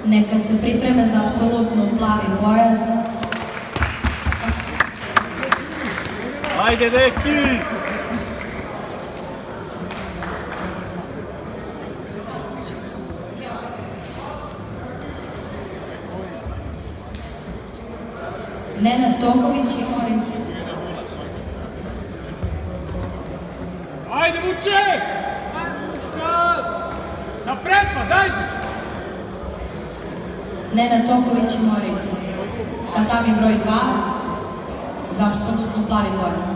Neka se pripreme za apsolutno plavi pojas. Ajde, neki! Nenad Toković i Moritz. Ajde, Vuče! Napred pa, dajte! Nenad Toković i Moritz. Tatami broj 2 za apsolutno plavi pojas.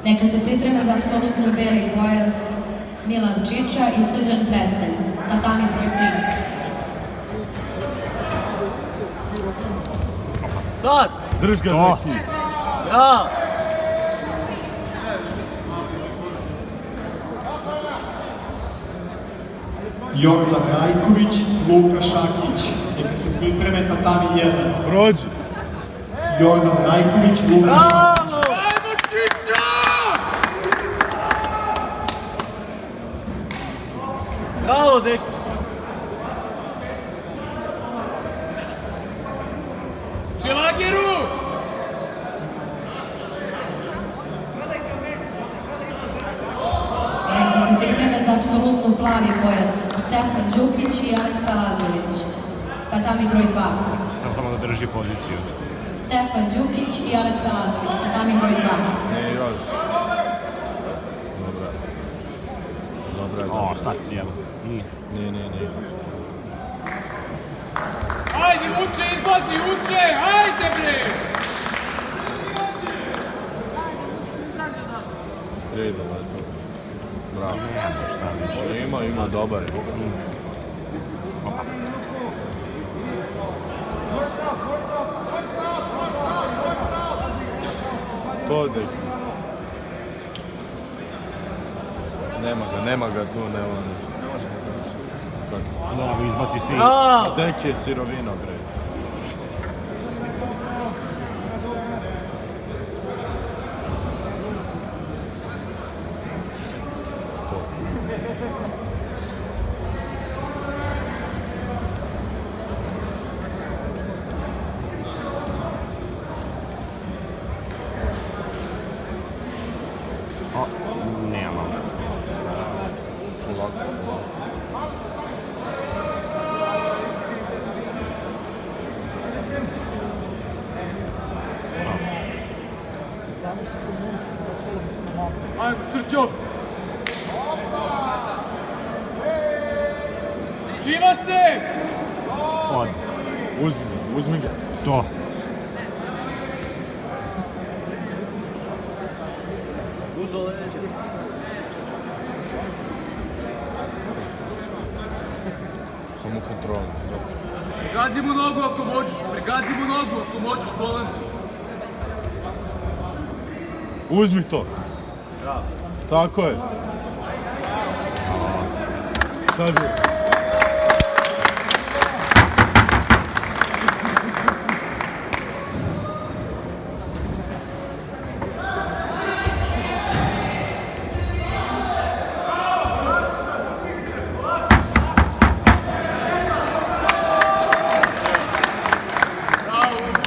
Neka se pripreme za apsolutno beli pojas Milan Čiča i Srđan Presen. Tatami broj 3. Sad! Drž ga neki! Ja! Jordan Rajković, Luka Šakić. Neka se pripreme tatami 1. Prođi! Jordan Rajković, Luka Šakić. Ajmo, Čiča! Bravo, deki! Čelagiru! Neka se pripreme za apsolutno plavi pojas Stefan Đukić i Aleksa Lazović. Tatami broj 2. Samo da drži poziciju. Stefan Đukić i Aleksa Lazović. Tatami broj 2. Ne, još. Dobra. O, sad si jel. Ne. Ajde, Vuče, izlazi, Vuče! Ajde, bre! Treba, leto. Bravo. Šta više. Ima, dobar. To deki. Nema ga tu, nema ništa. Da, izbaci si. Deki je sirovina, bre. Nemam. Ajmo, Srđo! Čiva se! Od. Uzmi ga. To. Uzo leđe. Samo kontrola. Pregazi mu nogu ako možeš, kolen. Uzmi to. Tako je. Šta je bilo?